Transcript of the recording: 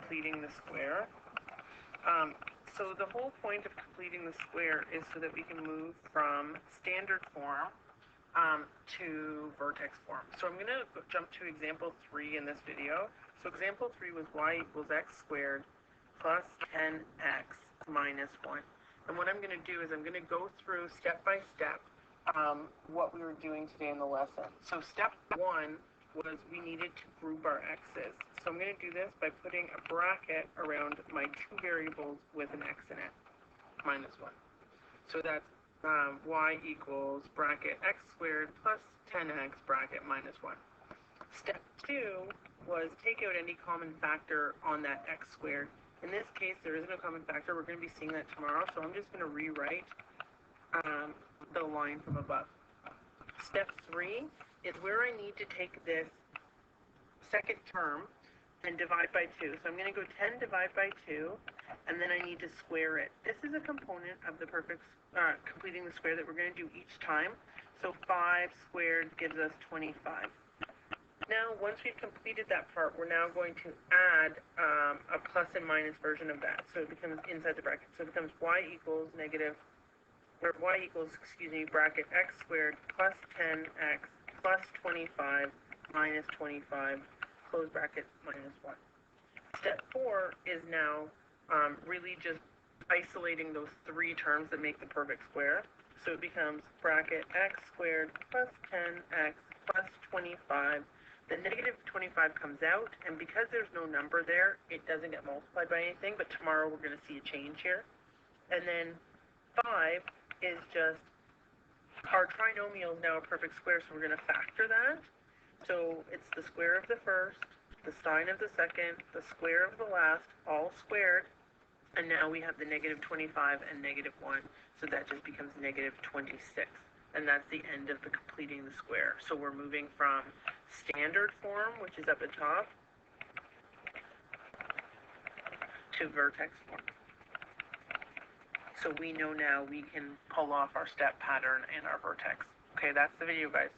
completing the square. So the whole point of completing the square is so that we can move from standard form to vertex form. So I'm going to jump to example 3 in this video. So example 3 was y equals x squared plus 10x minus 1. And what I'm going to do is I'm going to go through step by step what we were doing today in the lesson. So step 1 was we needed to group our x's. So I'm going to do this by putting a bracket around my two variables with an x in it, minus 1. So that's y equals bracket x squared plus 10x bracket minus 1. Step 2 was take out any common factor on that x squared. In this case, there isn't a common factor. We're going to be seeing that tomorrow, so I'm just going to rewrite the line from above. Step 3 is where I need to take this second term and divide by 2. So I'm going to go 10 divided by 2, and then I need to square it. This is a component of the perfect completing the square that we're going to do each time. So 5 squared gives us 25. Now, once we've completed that part, we're now going to add a plus and minus version of that. So it becomes inside the bracket. So it becomes y equals bracket x squared plus 10x plus 25 minus 25, close bracket, minus 1. Step 4 is now really just isolating those 3 terms that make the perfect square. So it becomes bracket x squared plus 10x plus 25. The negative 25 comes out, and because there's no number there, it doesn't get multiplied by anything, but tomorrow we're going to see a change here. And then 5 is just, our trinomial is now a perfect square, so we're going to factor that. So it's the square of the first, the sine of the second, the square of the last, all squared, and now we have the negative 25 and negative 1, so that just becomes negative 26. And that's the end of the completing the square. So we're moving from standard form, which is up at top, to vertex form. So we know now we can pull off our step pattern and our vertex. Okay, that's the video, guys.